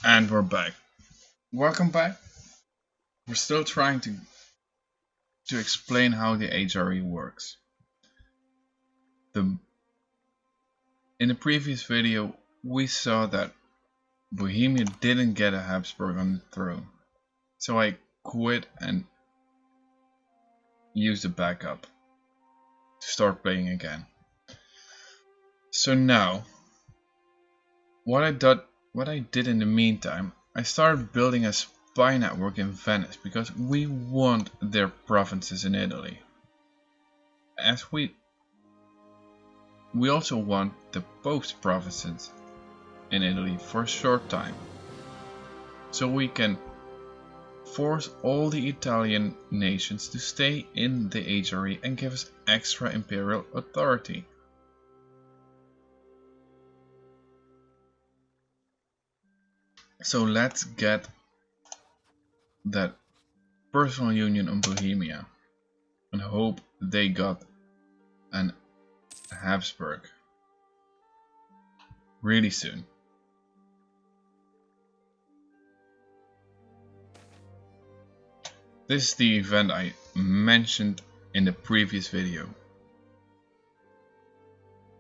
And we're back. Welcome back. We're still trying to explain how the HRE works. The In the previous video, we saw that Bohemia didn't get a Habsburg on the throne, so I quit and used a backup to start playing again. So now, what I did in the meantime, I started building a spy network in Venice because we want their provinces in Italy. As we also want the Pope's provinces in Italy for a short time, so we can force all the Italian nations to stay in the HRE and give us extra imperial authority. So let's get that personal union on Bohemia and hope they got an Habsburg really soon. This is the event I mentioned in the previous video.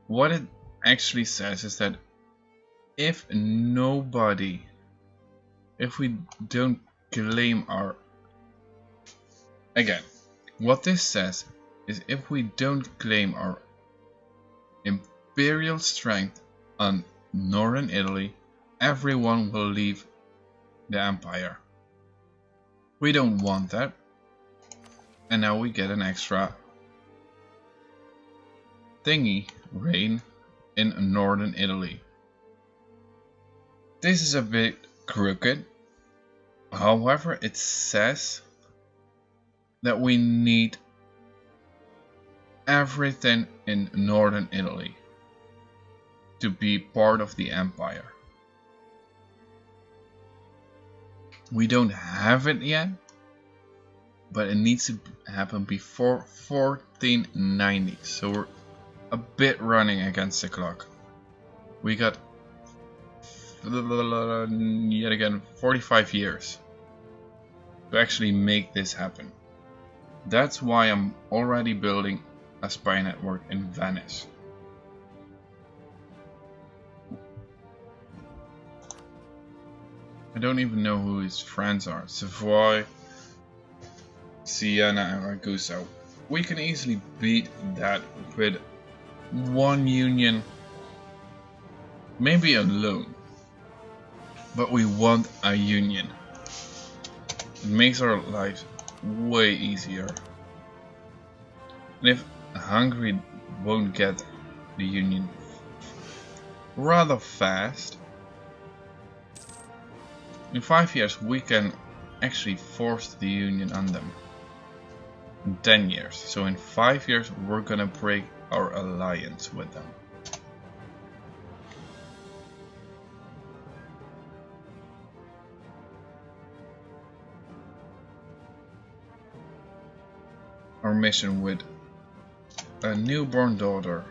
What it actually says is that if we don't claim our... Again, what this says is if we don't claim our imperial strength on northern Italy, everyone will leave the empire. We don't want that, and now we get an extra thingy reign in northern Italy. This is a bit crooked, however it says that we need everything in northern Italy to be part of the empire. We don't have it yet, but it needs to happen before 1490, so we're a bit running against the clock. We got yet again 45 years to actually make this happen. That's why I'm already building a spy network in Venice. I don't even know who his friends are. Savoy, Siena and Ragusa. We can easily beat that with one union, maybe alone, but we want a union. It makes our lives way easier. And if Hungary won't get the union rather fast, in 5 years we can actually force the union on them. In 10 years, so in 5 years we're gonna break our alliance with them. Our mission with a newborn daughter.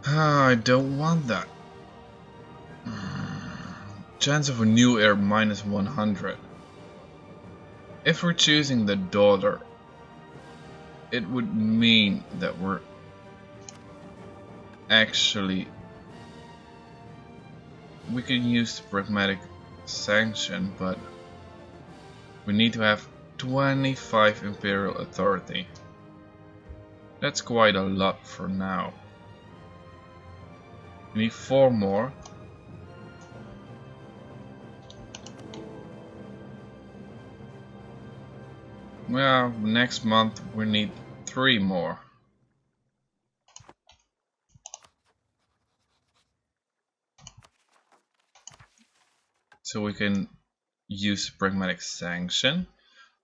I don't want that. Chance of a new heir minus 100. If we're choosing the daughter, it would mean that we're actually... We can use the pragmatic sanction, but we need to have 25 imperial authority. That's quite a lot for now. We need 4 more. Well, next month we need 3 more. So we can use pragmatic sanction.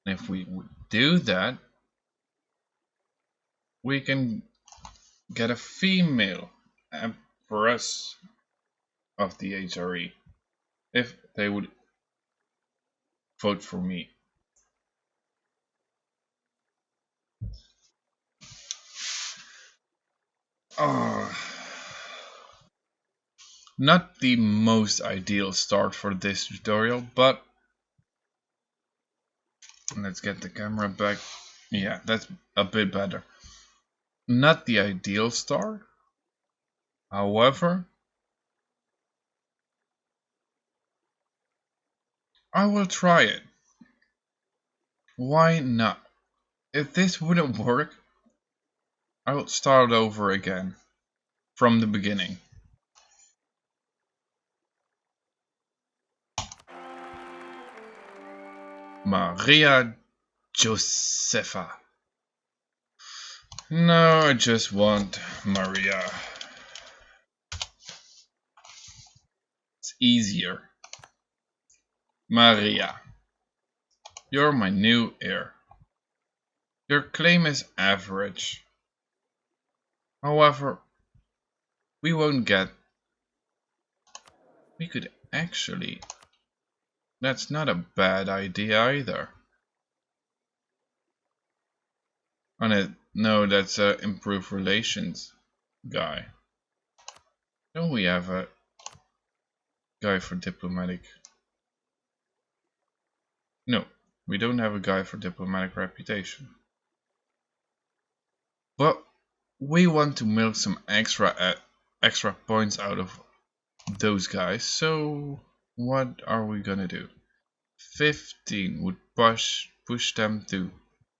And if we would do that, we can get a female empress of the HRE if they would vote for me. Not the most ideal start for this tutorial, but let's get the camera back. Yeah, that's a bit better. Not the ideal start. However, I will try it. Why not? If this wouldn't work, I will start over again from the beginning. Maria Josefa. No, I just want Maria. It's easier. Maria, you're my new heir. Your claim is average. However, we won't get. We could actually. That's not a bad idea either. On it, no, that's a improved relations guy. Don't we have a guy for diplomatic? No, we don't have a guy for diplomatic reputation. But we want to milk some extra points out of those guys. So what are we gonna do? 15 would push them to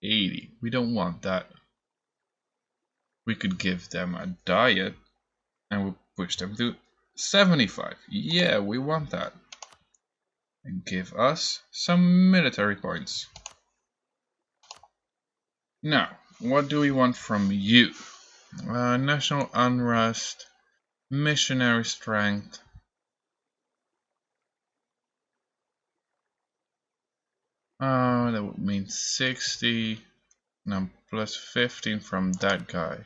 80. We don't want that. We could give them a diet and we'll push them to 75. Yeah, we want that. And give us some military points. Now, what do we want from you? National unrest, missionary strength. That would mean 60. Now plus 15 from that guy.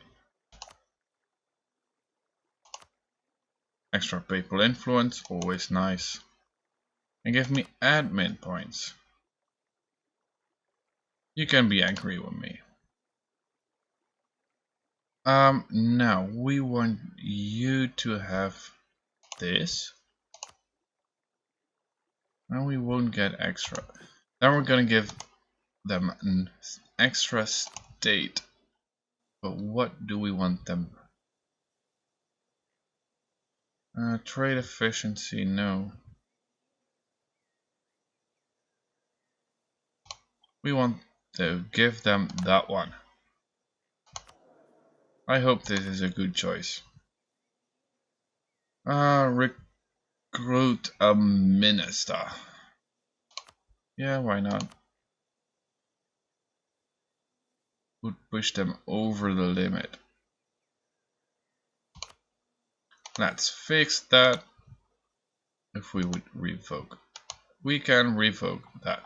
Extra papal influence, always nice. And give me admin points. You can be angry with me. Now we want you to have this. And we won't get extra. Then we're gonna give them an extra state. But what do we want them? Trade efficiency, no. We want to give them that one. I hope this is a good choice. Recruit a minister. Yeah, why not? Would push them over the limit. Let's fix that. If we would revoke. We can revoke that.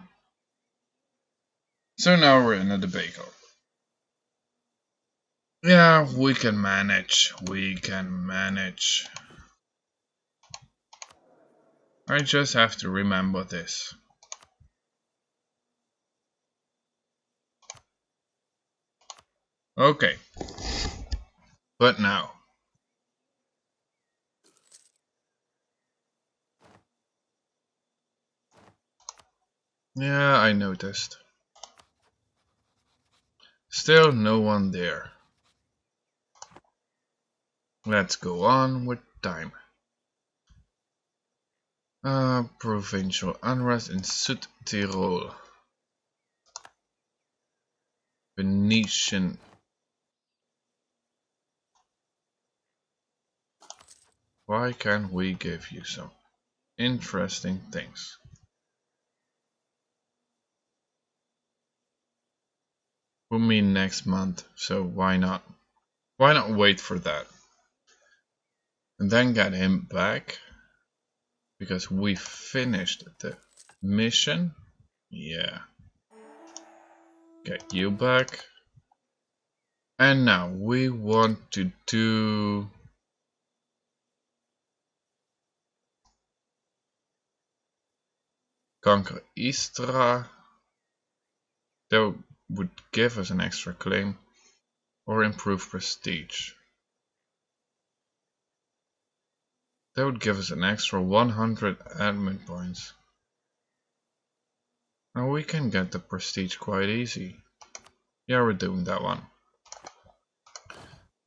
So now we're in a debacle. Yeah, we can manage. We can manage. I just have to remember this. Okay. But now. Yeah, I noticed. Still no one there. Let's go on with time. Provincial unrest in South Tyrol. Venetian. Why can't we give you some interesting things? We'll meet next month, so why not? Why not wait for that? And then get him back. Because we finished the mission. Yeah. Get you back. And now we want to do Conquer Istra. That would give us an extra claim or improve prestige. That would give us an extra 100 admin points. Now we can get the prestige quite easy. Yeah, we're doing that one.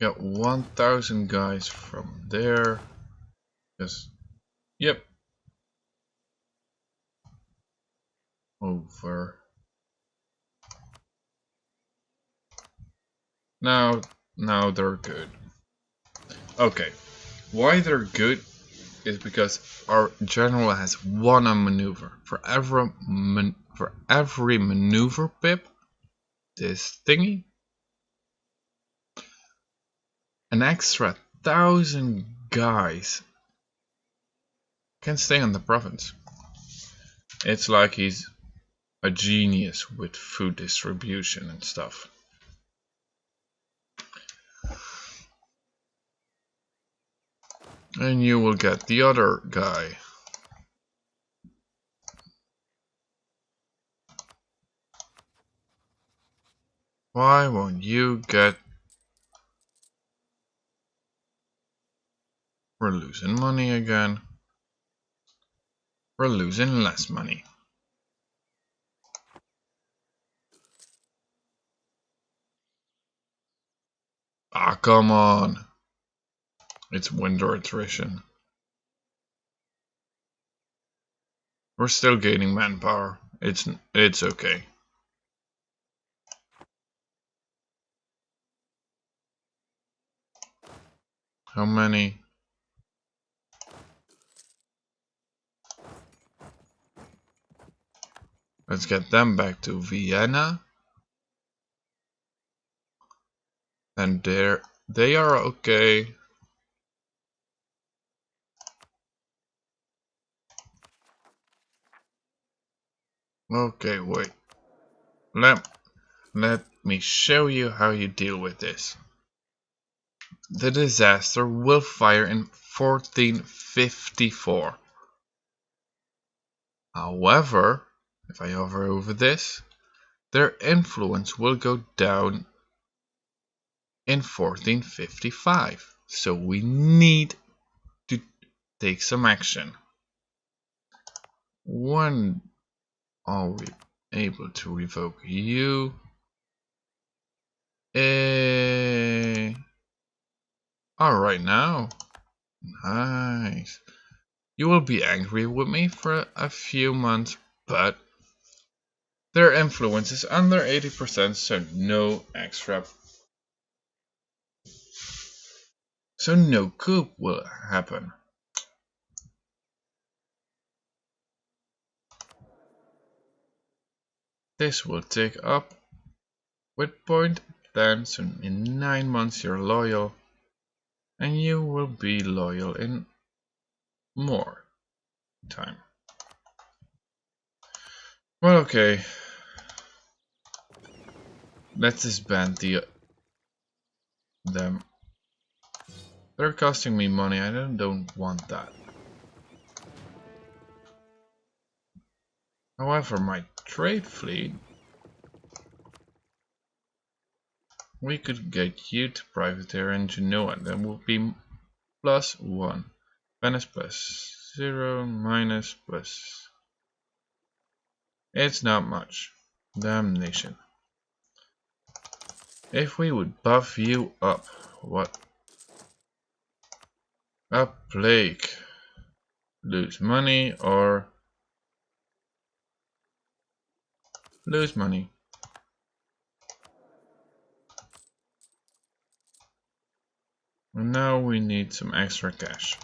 Got 1000 guys from there. Just, yep. Over. Now they're good. Okay, why they're good is because our general has one on maneuver. For every maneuver pip, this thingy, an extra 1000 guys can stay on the province. It's like he's a genius with food distribution and stuff. And you will get the other guy. Why won't you get... We're losing money again. We're losing less money. Ah, come on. It's winter attrition. We're still gaining manpower. It's okay. How many? Let's get them back to Vienna. And they are okay. Okay, wait. Let me show you how you deal with this. The disaster will fire in 1454. However, if I hover over this, their influence will go down in 1455. So we need to take some action. When are we able to revoke you? Alright now. Nice. You will be angry with me for a few months, but their influence is under 80%, so no extra. So no coup will happen. This will take up with point then, so in 9 months you're loyal, and you will be loyal in more time. Well, okay. Let's disband them. They're costing me money, I don't want that. However, my trade fleet, we could get you to privateer in Genoa. That would be +1. Venice +0, minus plus. It's not much. Damnation. If we would buff you up, what? A plague. Lose money or lose money. And now we need some extra cash.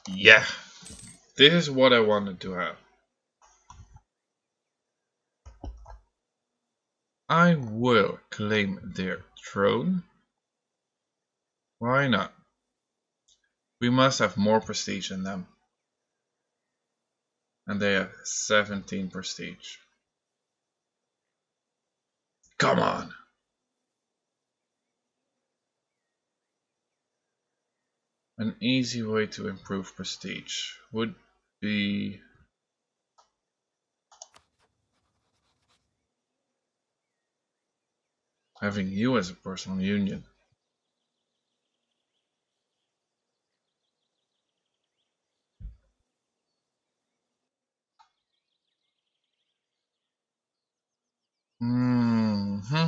Yeah, this is what I wanted to have. I will claim their throne. Why not? We must have more prestige than them. And they have 17 prestige. Come on! An easy way to improve prestige would be having you as a personal union. Mm-hmm.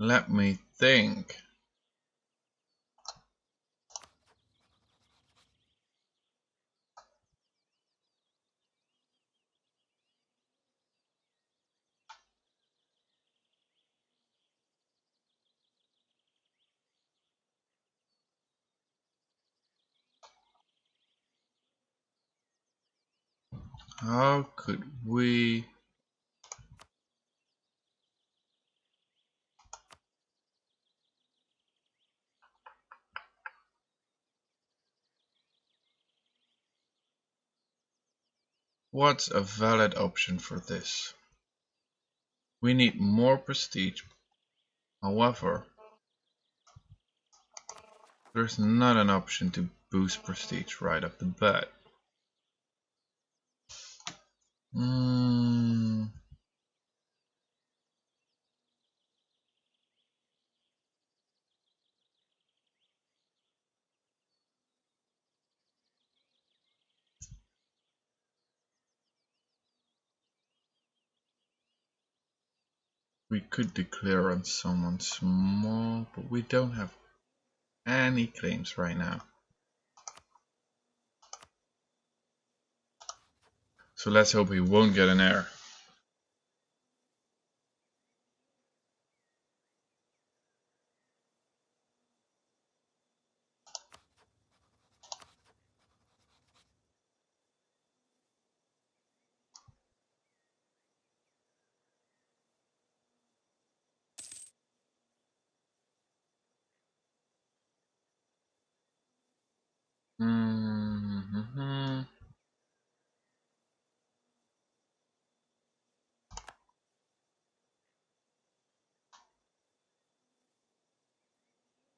Let me think. How could we... What's a valid option for this? We need more prestige. However, there's not an option to boost prestige right off the bat. We could declare on someone small, but we don't have any claims right now. So let's hope he won't get an heir.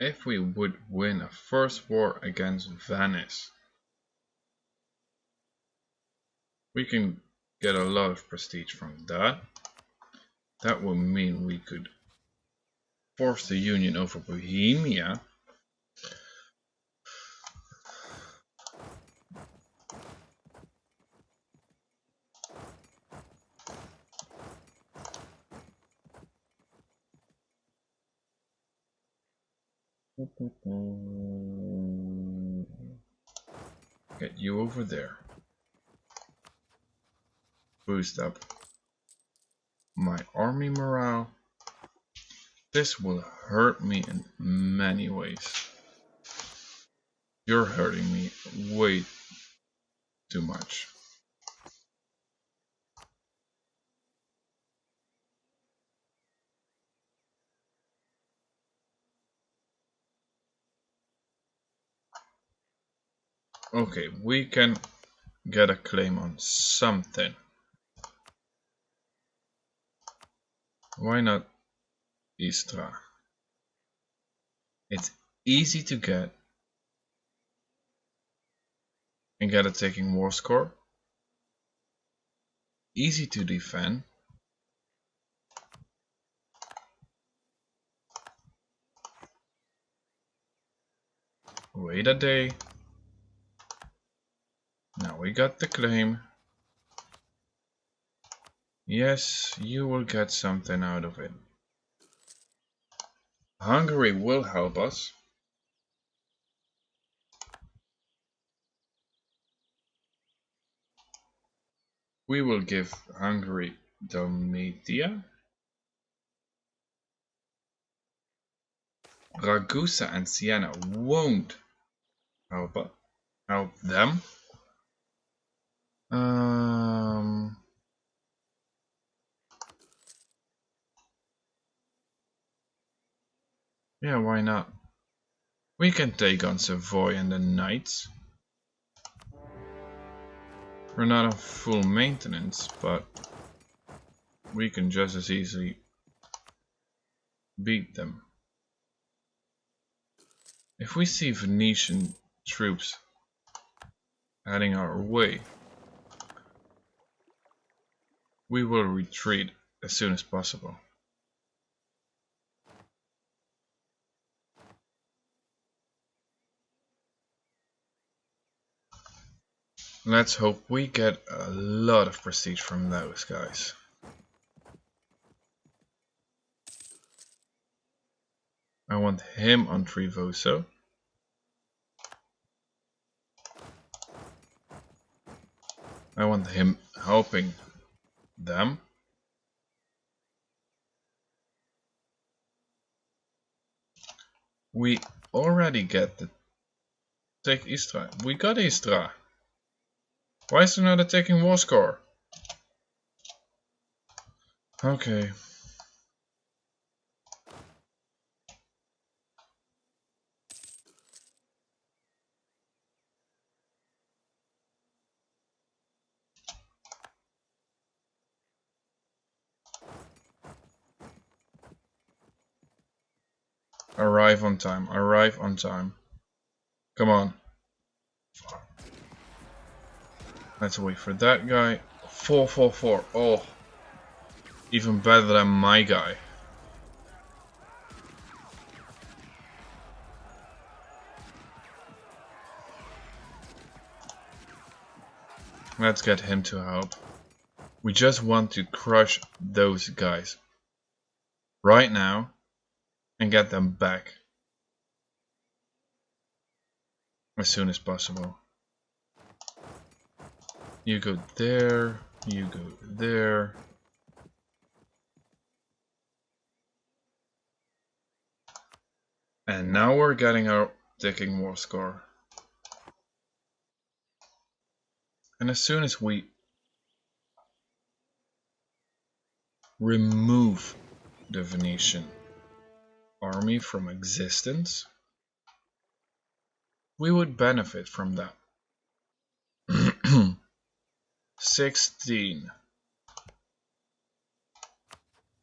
If we would win a first war against Venice, we can get a lot of prestige from that. That would mean we could force the union over Bohemia. Get you over there. Boost up my army morale. This will hurt me in many ways. You're hurting me way too much. Okay, we can get a claim on something. Why not Istra? It's easy to get and get a taking war score. Easy to defend. Wait a day. Now we got the claim. Yes, you will get something out of it. Hungary will help us. We will give Hungary Dalmatia. Ragusa and Siena won't help them. Yeah, why not? We can take on Savoy and the Knights. We're not on full maintenance, but we can just as easily beat them. If we see Venetian troops heading our way, we will retreat as soon as possible. Let's hope we get a lot of prestige from those guys. I want him on Trevoso. I want him helping them. We already get the take Istra. We got Istra. Why is there not a taking war score? Okay. Arrive on time. Arrive on time. Come on. Let's wait for that guy. 444. Oh. Even better than my guy. Let's get him to help. We just want to crush those guys right now and get them back as soon as possible. You go there, you go there. And now we're getting our ticking war score. And as soon as we remove the Venetian army from existence, we would benefit from that. 16.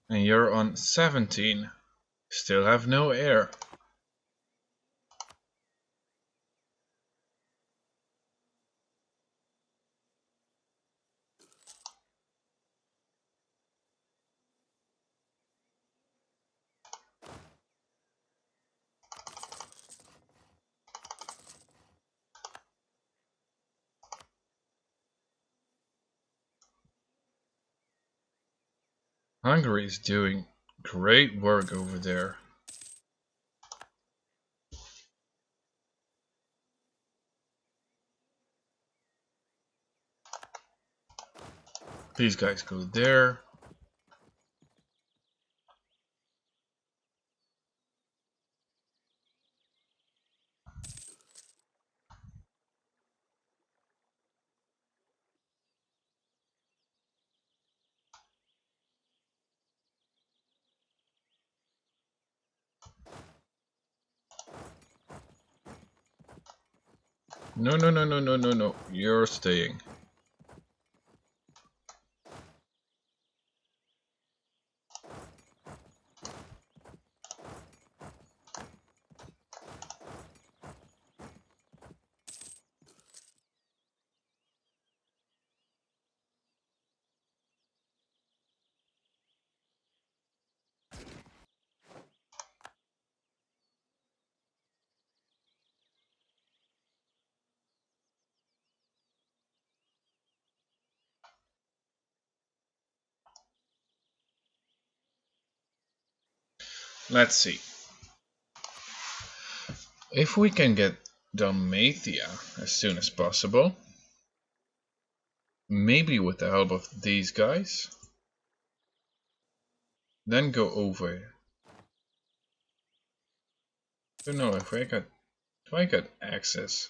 And you're on 17. Still have no air. Hungary is doing great work over there. These guys go there. No, no, no, no, no, no, no. You're staying. Let's see. If we can get Dalmatia as soon as possible, maybe with the help of these guys, then go over. I don't know if I got access.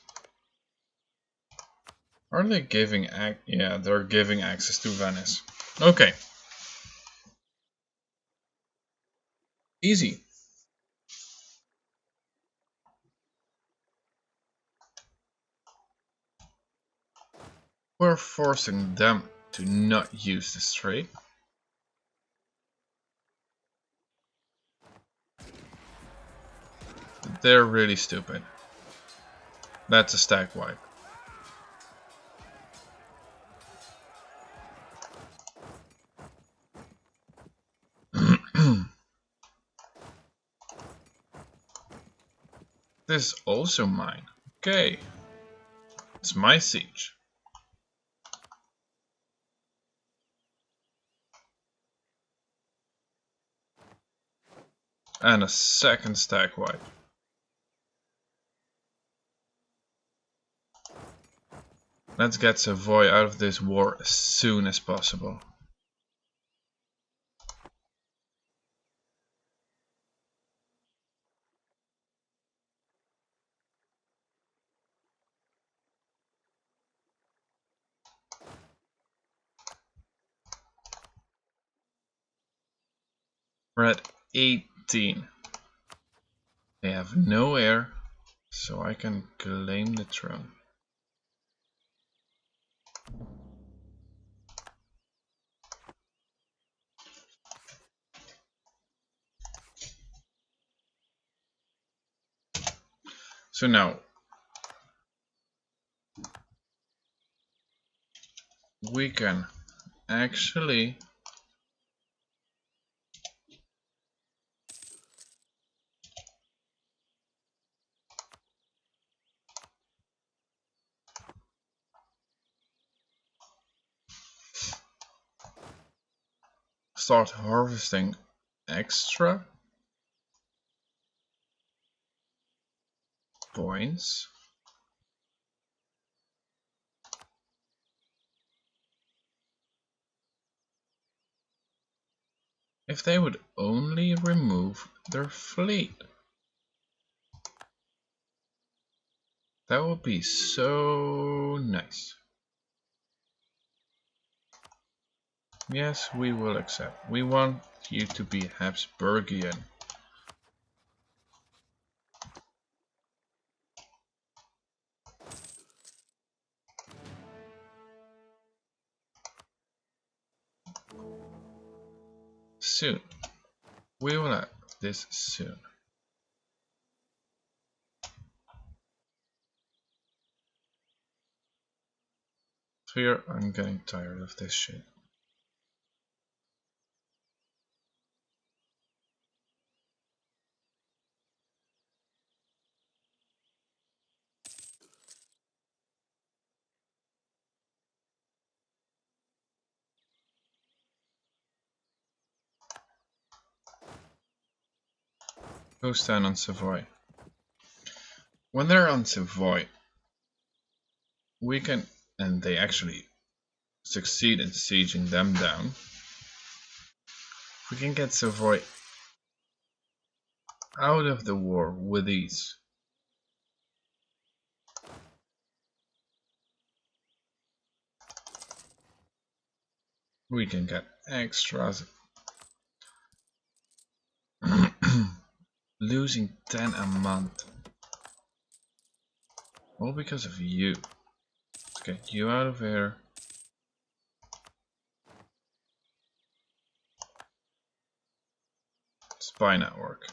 Are they giving yeah, they're giving access to Venice. Okay. Easy. We're forcing them to not use this trade. They're really stupid. That's a stack wipe. This is also mine. Okay. It's my siege. And a second stack wipe. Let's get Savoy out of this war as soon as possible. We're at 18. They have no heir, so I can claim the throne. So now we can actually start harvesting extra points. If they would only remove their fleet. That would be so nice. Yes, we will accept. We want you to be Habsburgian. Soon. We will have this soon. Here, I'm getting tired of this shit. Go stand on Savoy. When they're on Savoy, we can, and they actually succeed in sieging them down, we can get Savoy out of the war with ease. We can get extras. Losing 10 a month. All because of you. Let's get you out of here. Spy network.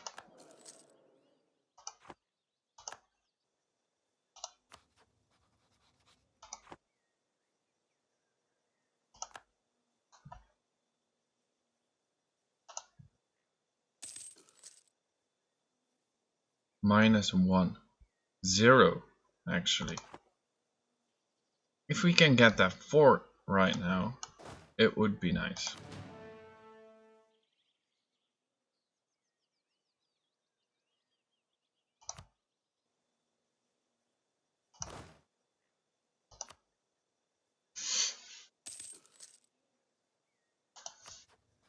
-1. 0, actually. If we can get that fort right now, it would be nice.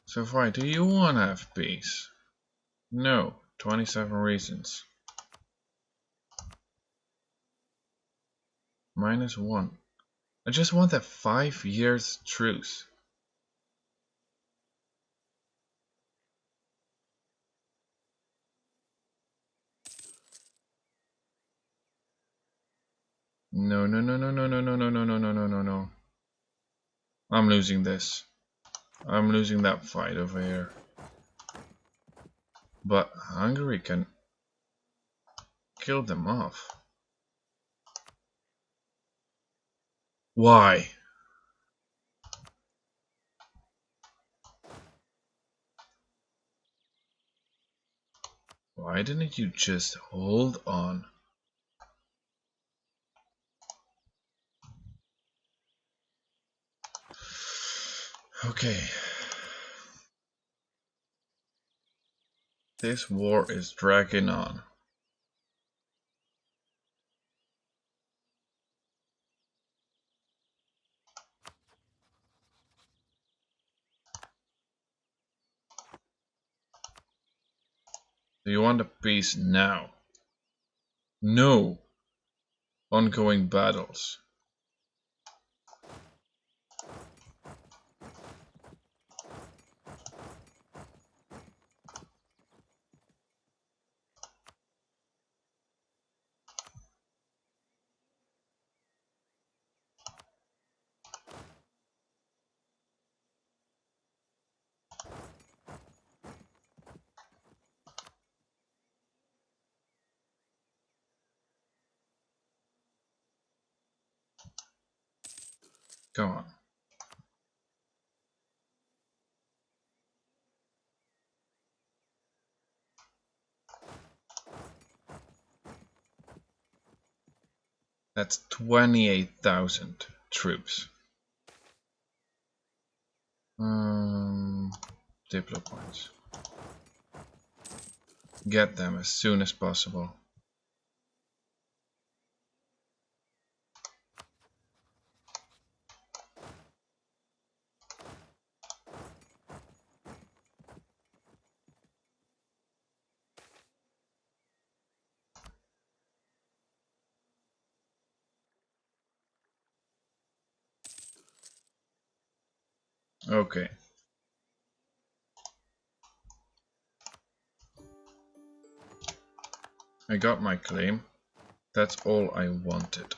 So why do you want to have peace? No, 27 reasons. -1. I just want a 5 years truce. No, no, no, no, no, no, no, no, no, no, no, no, no, no. I'm losing this. I'm losing that fight over here. But Hungary can kill them off. Why? Why didn't you just hold on? Okay. This war is dragging on. Do you want a peace now? No! Ongoing battles. Come on. That's 28,000 troops. Diplo points. Get them as soon as possible. Okay. I got my claim. That's all I wanted.